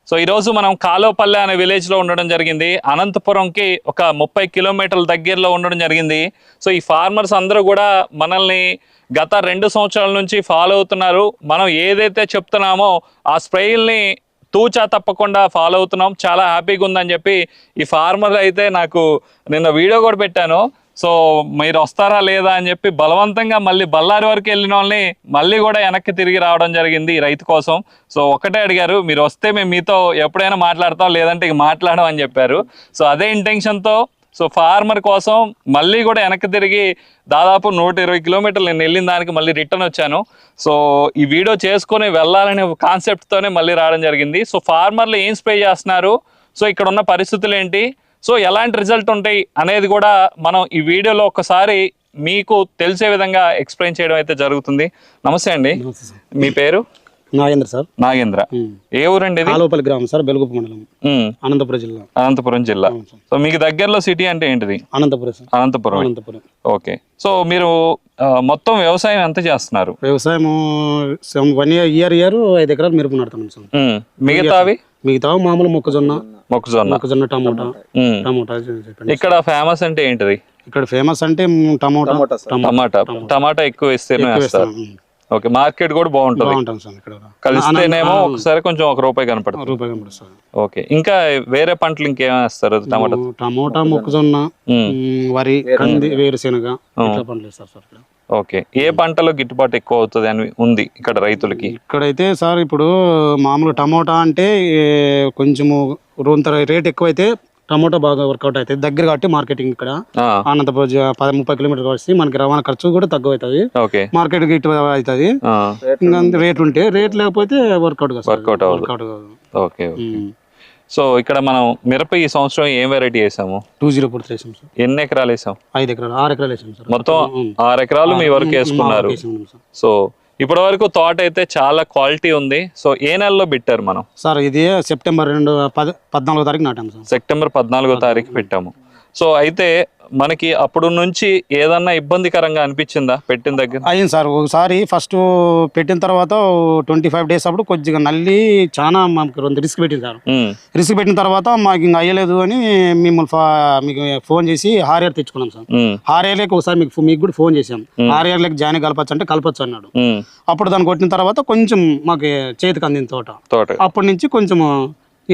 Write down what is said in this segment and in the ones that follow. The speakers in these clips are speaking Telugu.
సో ఈరోజు మనం కాలోపల్లె అనే విలేజ్లో ఉండడం జరిగింది. అనంతపురంకి ఒక 30 కిలోమీటర్ల దగ్గరలో ఉండడం జరిగింది. సో ఈ ఫార్మర్స్ అందరూ కూడా మనల్ని గత 2 సంవత్సరాల నుంచి ఫాలో అవుతున్నారు. మనం ఏదైతే చెప్తున్నామో ఆ స్ప్రేల్ని తూచా తప్పకుండా ఫాలో అవుతున్నాం. చాలా హ్యాపీగా ఉందని చెప్పి ఈ ఫార్మర్ అయితే నాకు నిన్న వీడియో కూడా పెట్టాను. సో మీరు వస్తారా లేదా అని చెప్పి బలవంతంగా మళ్ళీ బళ్ళారి వరకు వెళ్ళిన వాళ్ళని మళ్ళీ కూడా వెనక్కి తిరిగి రావడం జరిగింది ఈ రైతు కోసం. సో ఒకటే అడిగారు, మీరు వస్తే మేము మీతో ఎప్పుడైనా మాట్లాడతాం, లేదంటే ఇక మాట్లాడడం అని చెప్పారు. సో అదే ఇంటెన్షన్తో సో ఫార్మర్ కోసం మళ్ళీ కూడా వెనక్కి తిరిగి దాదాపు 120 కిలోమీటర్లు నేను వెళ్ళిన దానికి మళ్ళీ రిటర్న్ వచ్చాను. సో ఈ వీడియో చేసుకొని వెళ్ళాలనే కాన్సెప్ట్తోనే మళ్ళీ రావడం జరిగింది. సో ఫార్మర్లు ఏం స్ప్రే చేస్తున్నారు, సో ఇక్కడ ఉన్న పరిస్థితులు ఏంటి, సో ఎలాంటి రిజల్ట్ ఉంటాయి అనేది కూడా మనం ఈ వీడియోలో ఒకసారి మీకు తెలిసే విధంగా ఎక్స్ప్లెయిన్ చేయడం అయితే జరుగుతుంది. నమస్తే అండి, మీ పేరు? నాగేంద్ర సార్. నాగేంద్ర. ఏ ఊరండి? కాలోపల్లి గ్రామం సార్, బెలుగుపు మండలం, అనంతపురం జిల్లా. అనంతపురం జిల్లా. సో మీకు దగ్గరలో సిటీ అంటే ఏంటిది? Anantapuram sir. Anantapuram. Okay. So మీరు మొత్తం వ్యవసాయం ఎంత చేస్తున్నారు? వ్యవసాయం 1 ఇయర్ 5 ఎకరాలు మిరప నాటుతున్నాం సార్. మిగతా మామూలు మొక్కజొన్న టమోటా. ఇక్కడ ఫేమస్ అంటే ఏంటిది? ఇక్కడ ఫేమస్ అంటే టమాటా ఎక్కువ ఇస్తేనే వేస్తారు. ఓకే. మార్కెట్ కూడా బాగుంటుంది సార్. ఇక్కడ కలిస్తేనేమో ఒకసారి కొంచెం ₹1 కనపడుతుంది. ఓకే. ఇంకా వేరే పంటలు ఇంకేం వేస్తారు? టమోటా, మొక్కజొన్న, వరి, కంది, వేరుశెనగ పంటలు వేస్తారు సార్ ఇక్కడ. ఓకే. ఏ పంటలో గిట్టుబాటు ఎక్కువ అవుతుంది అని ఉంది ఇక్కడ రైతులకి? ఇక్కడైతే సార్ ఇప్పుడు మామూలు టమోటా అంటే కొంచెము రేట్ ఎక్కువైతే టమోటా బాగా వర్కౌట్ అవుతుంది. దగ్గర కాబట్టి మార్కెటింగ్ ఇక్కడ అనంతపురం 30 కిలోమీటర్లు వచ్చి మనకి రవాణా ఖర్చు కూడా తక్కువ అవుతుంది. మార్కెట్ గిట్టు అవుతుంది. రేట్ ఉంటే రేట్ లేకపోతే వర్కౌట్ కాదు. ఓకే. సో ఇక్కడ మనం మిరప ఈ సంవత్సరం ఏం వెరైటీ వేసాము? 2043 వేసాం సార్. ఎన్ని ఎకరాలు వేసాం? 6 ఎకరాలు వేసాం సార్. మొత్తం 6 ఎకరాలు మీ వరకు వేసుకున్నారు. సో ఇప్పటి వరకు తోట అయితే చాలా క్వాలిటీ ఉంది. సో ఏ నెలలో పెట్టారు మనం సార్? ఇది సెప్టెంబర్ 14వ తారీఖు నాటాము సార్. సెప్టెంబర్ 14వ తారీఖు పెట్టాము. సో అయితే మనకి అప్పుడు నుంచి ఏదన్నా ఇబ్బందికరంగా అనిపించిందా పెట్టిన దగ్గర? అయింది సార్. ఒకసారి ఫస్ట్ పెట్టిన తర్వాత 25 డేస్ అప్పుడు కొద్దిగా నల్లి చాలా మాకు రిస్క్ పెట్టింది సార్. రిస్క్ పెట్టిన తర్వాత మాకు ఇంకా అయ్యలేదు అని మిమ్మల్ని మీకు ఫోన్ చేసి హారియర్ తెచ్చుకున్నాం సార్. హారియర్లకి ఒకసారి మీకు కూడా ఫోన్ చేసాం. హారియర్లకి జాయిన్ కలపచ్చు అంటే కలపచ్చు అన్నాడు. అప్పుడు దాన్ని కొట్టిన తర్వాత కొంచెం మాకు చేతికి అందింది తోట. అప్పటి నుంచి కొంచెం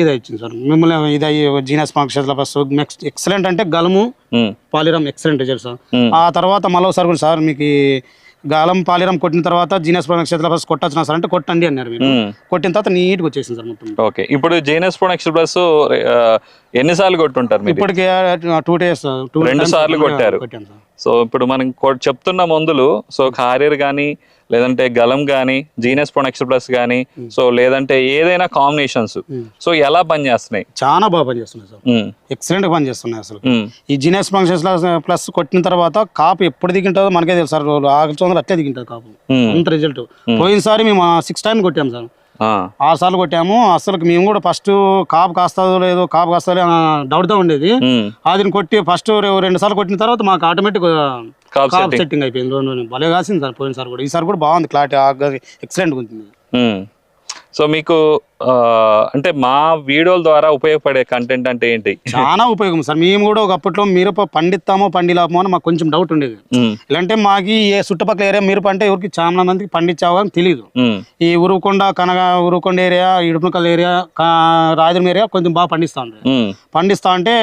ఇది వచ్చింది సార్. మిమ్మల్ని ఇది జీనస్ ప్లస్ ఎక్సలెంట్ అంటే గలము పాలిరామ్ ఎక్సలెంట్ రిజల్ట్ సార్. ఆ తర్వాత మళ్ళీ ఒకసారి కూడా సార్ మీకు గాలం పాలిరామ్ కొట్టిన తర్వాత జీనస్ ప్రొడక్షన్ ప్లస్ కొట్టొచ్చిన సార్ అంటే కొట్టండి అన్నారు. మీరు కొట్టిన తర్వాత నీట్గా వచ్చేసింది సార్ మొత్తం. ఓకే. ఇప్పుడు జీనస్ ప్రొడక్షన్ ప్లస్ ఎన్నిసార్లు కొట్టుంటారు? ఇప్పటికే 2 డేస్ 2 సార్లు కొట్టారు. సో ఇప్పుడు మనం చెప్తున్న మందులు సో హారియర్ కానీ లేదంటే గలం కానీ జీనస్ ప్రొడక్షన్ ప్లస్ కానీ సో లేదంటే ఏదైనా కాంబినేషన్స్ సో ఎలా పనిచేస్తున్నాయి? చాలా బాగా పనిచేస్తున్నాయి సార్. ఎక్సలెంట్ గా పనిచేస్తున్నాయి అసలు. ఈ జీనస్ ప్రొడక్షన్ ప్లస్ కొట్టిన తర్వాత కాపు ఎప్పుడు దిగింటుందో మనకే తెలుసు సార్. 6 అట్లే దిగింటుంది కాపు. అంత రిజల్ట్. పోయినసారి మేము 6 టైమ్స్ కొట్టాము సార్. 6 సార్లు కొట్టాము. అసలు మేము కూడా ఫస్ట్ కాపు కాస్తుందో లేదో డౌట్ తో ఉండేది. అది కొట్టి ఫస్ట్ 2 సార్లు కొట్టిన తర్వాత మాకు ఆటోమేటిక్ కాపు సెట్టింగ్ అయిపోయింది. భలే కాసింది సార్ పోయినసారి కూడా. ఈసారి కూడా బాగుంది. క్లారిటీ ఎక్సలెంట్ ఉంటుంది. సో మీకు అంటే మా వీడియోల ద్వారా ఉపయోగపడే కంటెంట్ అంటే ఏంటి? చాలా ఉపయోగం సార్. మేము కూడా ఒకప్పట్లో మిరప పండిస్తామో పండిలామో అని మాకు కొంచెం డౌట్ ఉండేది. ఇలాంటే మాకు ఏ చుట్టుపక్కల ఏరియా మిరప అంటే ఎవరికి చాలా మందికి పండించావు అని తెలియదు. ఈ Urukonda Urukonda area, Idupunakal area, Rayadurgam area కొంచెం బాగా పండిస్తా అంటే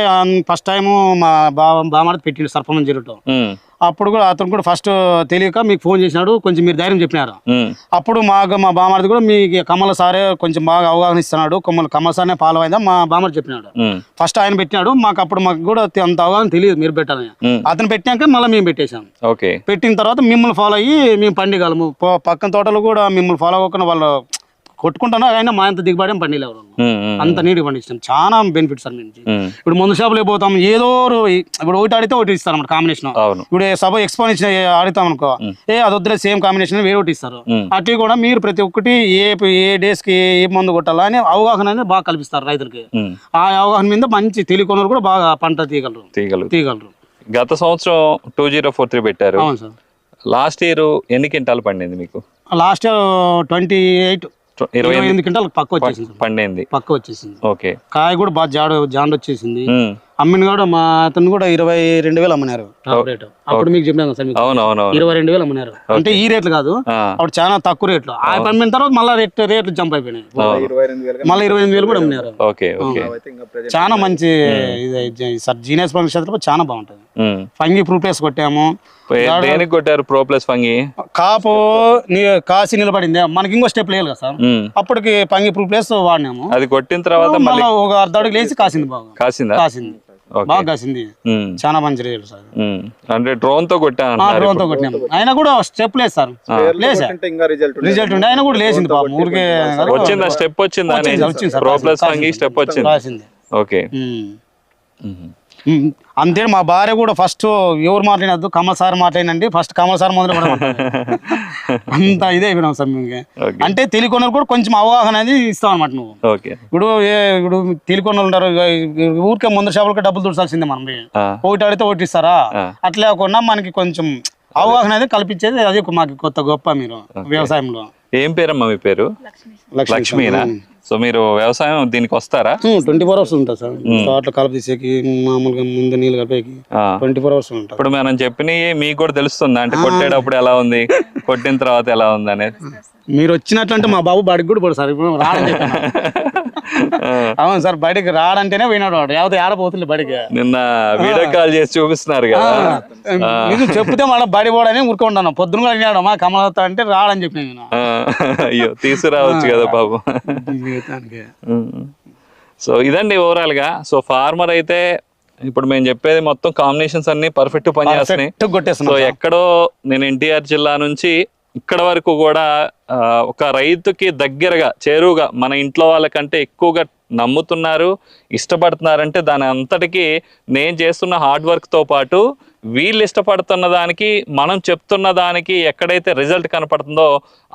ఫస్ట్ టైం మా బామారతి పెట్టిండు సర్పంచ్ జిల్లుతో. అప్పుడు కూడా అతను కూడా ఫస్ట్ తెలియక మీకు ఫోన్ చేసినాడు, కొంచెం మీరు ధైర్యం చెప్పినారు. అప్పుడు మా బామారది కూడా మీకు కమల సారే కొంచెం బాగా అవగాహన ఇస్తున్నాడు. కమల సార్నే ఫాలో అయిందా మా బామారది చెప్పినాడు. ఫస్ట్ ఆయన పెట్టినాడు. మాకు కూడా అంత అవగాహన తెలియదు మీరు పెట్టాలని. అతను పెట్టాక మళ్ళీ మేము పెట్టేశాం. పెట్టిన తర్వాత మిమ్మల్ని ఫాలో అయ్యి మేము పండిగలము. పక్కన తోటలు కూడా మిమ్మల్ని ఫాలో అవ్వకుండా వాళ్ళు కొట్టుకుంటాను. అయినా మా అంత దిగుబడి పండిలేవు. అంత నీట్గా పండించాం. చాలా బెనిఫిట్స్ సార్. నుంచి ఇప్పుడు మందు షాపులో పోతాం, ఏదో ఇప్పుడు ఒకటి ఆడితే ఒకటి ఇస్తారు అన్నమాట కాంబినేషన్. ఇప్పుడు సభ ఎక్స్పోనెన్స్ ఆడుతాం అనుకో, అది వద్దులే సేమ్ కాంబినేషన్ వేరే ఒకటి ఇస్తారు. అట్లా కూడా మీరు ప్రతి ఒక్కటి ఏ డేస్ కి ఏ మందు కొట్టాలా అని అవగాహన అనేది బాగా కల్పిస్తారు రైతులకి. ఆ అవగాహన మీద మంచి తెలియకొనరు కూడా బాగా పంట తీయగలరు. గత సంవత్సరం 2043 పెట్టారు. లాస్ట్ ఇయర్ ఎన్ని క్వింటాలు పండింది మీకు? లాస్ట్ ఇయర్ 28 28 క్వింటాల్ పక్క వచ్చేసింది, పండింది పక్క వచ్చేసింది. ఓకే. కాయ కూడా బాగా జాండ్ వచ్చేసింది. అమ్మిన కూడా మా అతను కూడా 22,000 అమ్మినారు టాప్ రేట్. అప్పుడు మీకు చెప్పాను సార్, 22,000 అమ్మినారు. అంటే ఈ రేట్లు కాదు, అప్పుడు చాలా తక్కువ రేట్లు. ఆ అమ్మిన తర్వాత మళ్ళీ రేట్లు జంప్ అయిపోయినాయి, మళ్ళీ 25,000 కూడా అమ్మినారు. చాలా మంచి సార్ జీనియస్ క్షేత్రంలో చాలా బాగుంటది. ఫంగి ప్రూప్లెస్ కొట్టాము. దేనికి కొట్టారు ప్రోప్లస్ ఫంగి? కాపు కాసి నిలబడింది, మనకి ఇంకో స్టెప్ లేదు కదా సార్, అప్పటికి ఫంగి ప్రూప్లెస్ వాడినాము. అది కొట్టిన తర్వాత మళ్ళీ ఒక అర్ధ అడుగు లేచి కాసింది, బాగా కాసింది, బాగా కాసింది. చాలా మంచి రిజల్ట్ సార్. అంటే డ్రోన్ తో కొట్టాను, డ్రోన్ తో కొట్టినాము. అయినా కూడా స్టెప్ లేదు సార్, లేసా రిజల్ట్ ఉండే, అయినా కూడా లేచింది పాపం. ఊరికే వచ్చిందా స్టెప్? వచ్చింది ప్రోప్లస్ ఫంగి స్టెప్ వచ్చింది. ఓకే. అంతే. మా భార్య కూడా ఫస్ట్ ఎవరు మాట్లాడద్దు, కమల్ సార్ మాట్లాడినండి, ఫస్ట్ కమల్ సార్ మొదలు అంత ఇదే అయిపోయినాం సార్ మేము. అంటే తెలియకొనలు కూడా కొంచెం అవగాహన అనేది ఇస్తాం అనమాట. నువ్వు ఇప్పుడు తెలియకొనలు ఉంటారు, ఊరికే ముందు షాపులకి డబ్బులు తుడిచాల్సిందే మనం, ఒకటి అడిగితే ఒకటి ఇస్తారా, అట్లా లేకుండా మనకి కొంచెం అవగాహన అనేది కల్పించేది అది మాకు కొత్త గొప్ప. మీరు వ్యవసాయంలో ఏం పేరమ్మా మీ పేరు? లక్ష్మీనా? సో మీరు వ్యవసాయం దీనికి వస్తారా? 24 hours ఉంటా సార్. తోటలో కలుపు తీసేకి, మామూలుగా ముందు నీళ్ళు కలిపేకి 24 hours ఉంటా. ఇప్పుడు మనం చెప్పినవి మీకు కూడా తెలుస్తుందా? అంటే కొట్టేటప్పుడు ఎలా ఉంది, కొట్టిన తర్వాత ఎలా ఉంది అనేది? మీరు వచ్చినట్లంటే మా బాబు బడికి కూడా పోడు సార్. ఇప్పుడు రాడని చెప్పాను. అవును సార్, బడికి రాడంటేనే పోయినాడు వాడు, ఎవరు ఆడపోతుంది బడికి. నిన్న వీడియో కాల్ చేసి చూపిస్తున్నారు కదా, మీరు చెప్తే మళ్ళీ బడి పోడని ఊరుకుంటాను. పొద్దున కూడా అడిగాడు మా కమలత అంటే రాడని చెప్పిన నేను. అయ్యో తీసుకురావచ్చు కదా బాబు. సో ఇదండి ఓవరాల్ గా. సో ఫార్మర్ అయితే ఇప్పుడు మేము చెప్పేది మొత్తం కాంబినేషన్స్ అన్ని పర్ఫెక్ట్ పనిచేస్తున్నాయి. సో ఎక్కడో నేను ఎన్టీఆర్ జిల్లా నుంచి ఇక్కడ వరకు కూడా ఒక రైతుకి దగ్గరగా చేరువుగా మన ఇంట్లో వాళ్ళకంటే ఎక్కువగా నమ్ముతున్నారు, ఇష్టపడుతున్నారంటే దాని అంతటికి నేను చేస్తున్న హార్డ్ వర్క్తో పాటు వీళ్ళు ఇష్టపడుతున్న దానికి, మనం చెప్తున్న దానికి ఎక్కడైతే రిజల్ట్ కనపడుతుందో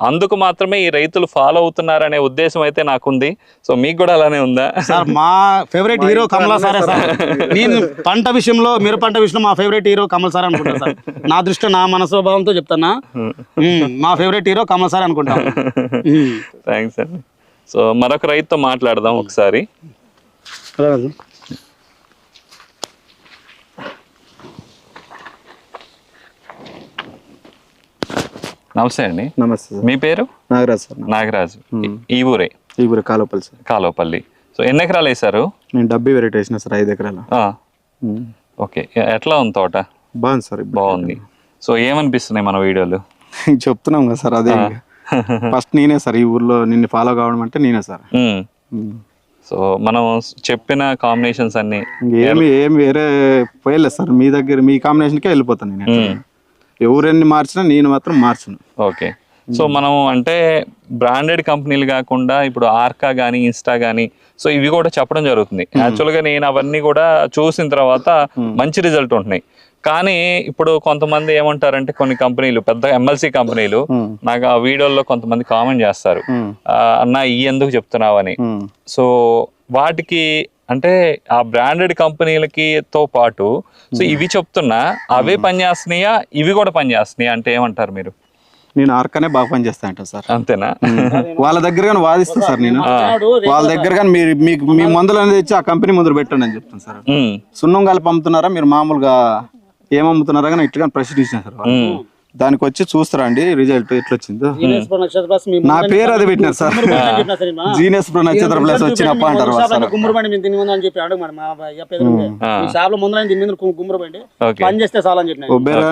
అందుకు మాత్రమే ఈ రైతులు ఫాలో అవుతున్నారనే ఉద్దేశం అయితే నాకుంది. సో మీకు కూడా అలానే ఉందా? సార్ మా ఫేవరెట్ హీరో కమలా సారే సార్. నేను పంట విషయంలో, మీరు పంట విషయంలో మా ఫేవరెట్ హీరో కమల్ సార్ అనుకుంటాను సార్. నా దృష్టి, నా మనస్వభావంతో చెప్తానా, మా ఫేవరెట్ హీరో కమల్ సార్ అనుకుంటాను. థ్యాంక్స్ అండి. సో మరొక రైతుతో మాట్లాడదాం ఒకసారి. నమస్తే అండి. నమస్తే. మీ పేరు? నాగరాజు సార్. నాగరాజు. ఈ ఊరే? ఈ ఊరే కాలువపల్లి సార్. కాలువపల్లి. సో ఎన్ని ఎకరాలు వేసారు? నేను డబ్బీ వెరైటీ వేసిన సార్, 5 ఎకరాలు. ఓకే. ఎట్లా ఉంది తోట? బాగుంది సార్. బాగుంది. సో ఏమనిపిస్తున్నాయి మన వీడియోలు? చెప్తున్నాం కదా సార్, అదే ఫస్ట్ నేనే సార్ ఈ ఊర్లో నిన్ను ఫాలో కావడం అంటే నేనే సార్. సో మనం చెప్పిన కాంబినేషన్స్ అన్ని ఏమి వేరే పోయలేదు సార్, మీ దగ్గర మీ కాంబినేషన్కే వెళ్ళిపోతాను నేను. ఎవరెన్ని మార్చినా నేను మాత్రం మార్చను. ఓకే. సో మనం అంటే బ్రాండెడ్ కంపెనీలు కాకుండా ఇప్పుడు ఆర్కా కానీ, ఇన్స్టా కానీ, సో ఇవి కూడా చెప్పడం జరుగుతుంది. యాక్చువల్గా నేను అవన్నీ కూడా చూసిన తర్వాత మంచి రిజల్ట్ ఉంటున్నాయి. కానీ ఇప్పుడు కొంతమంది ఏమంటారంటే, కొన్ని కంపెనీలు, పెద్ద ఎంఎల్సి కంపెనీలు నాకు ఆ వీడియోల్లో కొంతమంది కామెంట్ చేస్తారు, అన్న ఈ ఎందుకు చెప్తున్నావు అని. సో వాటికి అంటే ఆ బ్రాండెడ్ కంపెనీలకి తో పాటు సో ఇవి చెప్తున్నా అవే పనిచేస్తున్నాయా, ఇవి కూడా పనిచేస్తున్నాయా అంటే ఏమంటారు మీరు? నేను ఆర్కానే బాగా పని చేస్తా అంట సార్. అంతేనా? వాళ్ళ దగ్గర కానీ వాదిస్తాను సార్ నేను. వాళ్ళ దగ్గర కానీ మీకు మీ మందులు అనేది తెచ్చి ఆ కంపెనీ ముందు పెట్టండి అని చెప్తాను సార్. సున్నం కలిపి అమ్ముతున్నారా మీరు, మామూలుగా ఏమమ్ముతున్నారా కానీ ఇట్లా ప్రశ్నించిన సార్. దానికి వచ్చి చూస్తారా అండి రిజల్ట్ ఎట్లా వచ్చిందో. నా పేరు అది పెట్టినారు సార్, జీనియస్ ప్రో నక్షత్ర ప్లస్ వచ్చినప్ప అంటారు.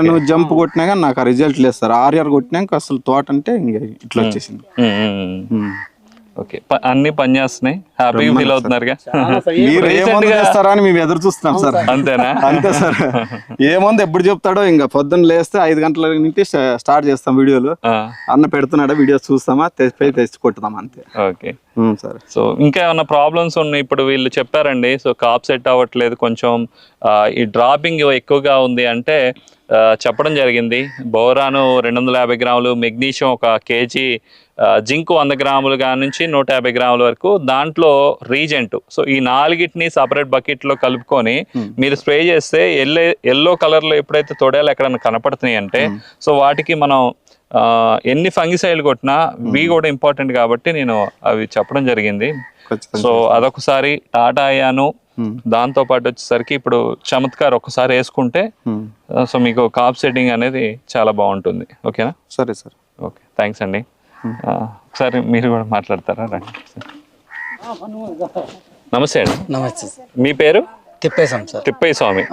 నువ్వు జంప్ కొట్టినా కానీ నాకు ఆ రిజల్ట్ లేదు సార్. ఆర్ఆర్ కొట్టినాక అసలు తోట అంటే ఇంకా ఇట్లా వచ్చేసింది. ఓకే. అన్ని పని చేస్తున్నాయి, హ్యాపీగా ఫీల్ అవుతున్నారుగా? మీరు ఏమందు చేస్తారా అని మేము ఎదురు చూస్తున్నాం సార్. అంతేనా? అంతే సార్. ఏమంది ఎప్పుడు చెప్తాడో, ఇంకా పొద్దున్న లేస్తే 5 గంటల నుంచి స్టార్ట్ చేస్తాం వీడియోలు. అన్న పెడుతున్నాడా వీడియోస్ చూస్తామా, తెచ్చి కొట్టుదాం అంతే. Okay sir. సో ఇంకా ఏమన్నా ప్రాబ్లమ్స్ ఉన్నాయి? ఇప్పుడు వీళ్ళు చెప్పారండి, సో కాప్ సెట్ అవ్వట్లేదు, కొంచెం ఈ డ్రాపింగ్ ఎక్కువగా ఉంది అంటే చెప్పడం జరిగింది. బోరాను 250 గ్రాములు, మెగ్నీషియం 1 kg, జింక్ 100 గ్రాములు నుంచి 150 గ్రాముల వరకు, దాంట్లో రీజెంట్. సో ఈ 4టిని సపరేట్ బకెట్లో కలుపుకొని మీరు స్ప్రే చేస్తే ఎల్లో కలర్లో ఎప్పుడైతే తొడేలు ఎక్కడైనా కనపడుతున్నాయి అంటే సో వాటికి మనం ఎన్ని ఫంగిసైడ్లు కొట్టినా ఇవి కూడా ఇంపార్టెంట్ కాబట్టి నేను అవి చెప్పడం జరిగింది. సో అదొకసారి టాటా అయాను, దాంతో పాటు వచ్చేసరికి ఇప్పుడు చమత్కార్ ఒకసారి వేసుకుంటే సో మీకు కాప్ సెట్టింగ్ అనేది చాలా బాగుంటుంది. ఓకేనా? సరే సార్. ఓకే, థ్యాంక్స్ అండి. ఒకసారి మీరు కూడా మాట్లాడతారా? రండి. నమస్తే అండి. నమస్తే. మీ పేరు? తిప్పేసాం సార్. తిప్పయ్య స్వామి.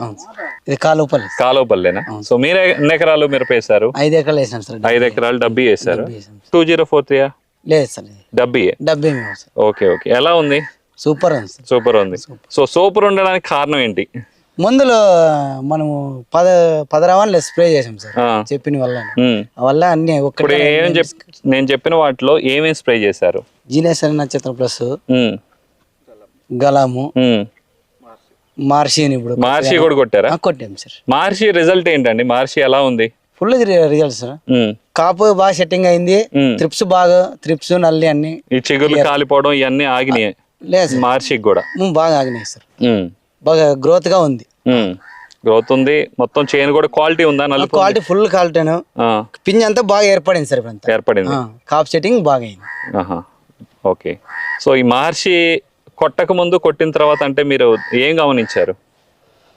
ఇది కాలుపల్లి. కాలువపల్లేనా? సో మీరు ఎన్ని ఎకరాలు మిరప వేశారు? 5 ఎకరాలు వేసాం సార్. 5 ఎకరాలు డబ్బీ వేశారు. 2043 లేదు సార్, డబ్బీ. మేము సార్. Okay okay. ఎలా ఉంది? సూపర్ ఉంది సార్. సూపర్ ఉంది. సో సూపర్ ఉండడానికి కారణం ఏంటి? మందులు మనము 10 రవాణాలు స్ప్రే చేసాం సార్ చెప్పిన వల్ల అన్ని ఇప్పుడు నేను చెప్పిన వాటిలో ఏమేమి స్ప్రే చేశారు? జీనేస్ నక్షత్రం ప్లస్, గలాము, మార్షి. ఇప్పుడు మార్షి కూడా కొట్టారా? కొట్టాం సార్. మార్షి రిజల్ట్ ఏంటండి? మార్షి ఎలా ఉంది? Full result sir. కాపు బాగా సెట్టింగ్ అయింది. త్రిప్స్ నల్లి అన్ని, ఈ చిగుర్లు కాలిపోవడం ఇవన్నీ ఆగినాయి. లేదు మార్షి కూడా బాగా ఆగినాయి సార్. బాగా గ్రోత్ గా ఉంది. గ్రోత్ ఉంది. మొత్తం చేను కూడా క్వాలిటీ ఉందా? నలుపు క్వాలిటీ ఫుల్ క్వాలిటీను. పింజ అంతా బాగా ఏర్పడింది సార్. ఇప్పుడు ఏర్పడింది. కాప్ సెట్టింగ్ బాగా అయింది. ఓకే. సో ఈ మహర్షి కొట్టక ముందు కొట్టిన తర్వాత అంటే మీరు ఏం గమనించారు?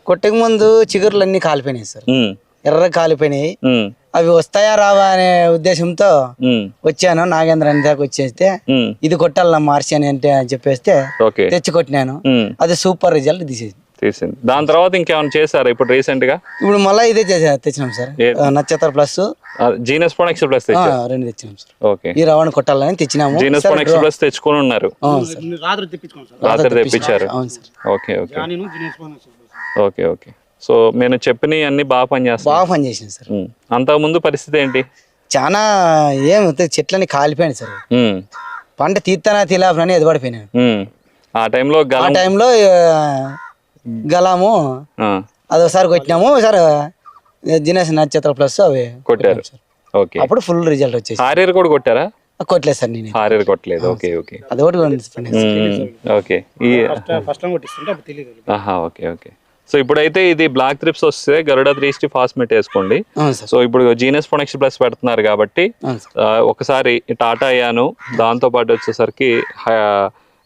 కొట్టక ముందు చిగుర్లు అన్ని కాలిపోయినాయి సార్. ఎర్ర కాలిపోయినాయి. అవి వస్తాయా రావా అనే ఉద్దేశంతో వచ్చాను. నాగేంద్ర అని దాకా వచ్చేస్తే ఇది కొట్టాల మార్చి అని అంటే చెప్పేస్తే తెచ్చి కొట్టినాను. అది సూపర్ రిజల్ట్ తీసింది. దాని తర్వాత ఇంకేమైనా చేశారా ఇప్పుడు రీసెంట్ గా? ఇప్పుడు మళ్ళీ ఇదే తెచ్చినాం సార్. నక్షత్ర ప్లస్, జీనస్ ప్రొడక్ట్ ప్లస్ 2 తెచ్చినాం సార్. ఓకే. ఈ రవాణా కొట్టాలని తెచ్చినాము. జీనస్ ప్రొడక్ట్ ప్లస్ తెచ్చుకొని ఉన్నారు. రాత్రి తెప్పించారు. Okay okay okay okay. So నేను చెప్పిన అన్ని బాగా పనిచేస్తాను సార్. అంతకు ముందు పరిస్థితి ఏంటి? చాలా ఏమవుతుంది, చెట్లని కాలిపోయాను సార్. పంట తీస్తానా తిలాపని ఎదుపడిపోయినాను. ఆ టైంలో గలాము అదొకసారి కొట్టినాము సార్. జినేస్ నక్షత్ర ప్లస్ అవి కొట్టారు. ఓకే. అప్పుడు ఫుల్ రిజల్ట్ వచ్చేసి. హారియర్ కూడా కొట్టారా? కొట్టలేదు సార్ నేను. హారియర్ కొట్టలేదు. ఓకే ఓకే అదొకటి. ఓకే. Okay okay. సో ఇప్పుడైతే ఇది బ్లాక్ త్రిప్స్ వస్తే గరుడ 360 ఫాస్మేట్ వేసుకోండి. సో ఇప్పుడు జీనస్ ప్రొడక్షన్ ప్లస్ పెడుతున్నారు కాబట్టి ఒకసారి టాటా అయ్యాను, దాంతో పాటు వచ్చేసరికి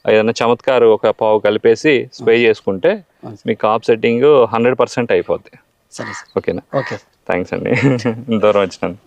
ఏదైనా చమత్కారు ఒక పావు కలిపేసి స్ప్రే చేసుకుంటే మీ కాప్ సెట్టింగ్ 100% అయిపోద్ది. ఓకేనా? ఓకే. థ్యాంక్స్ అండి. దూరం వచ్చినాను.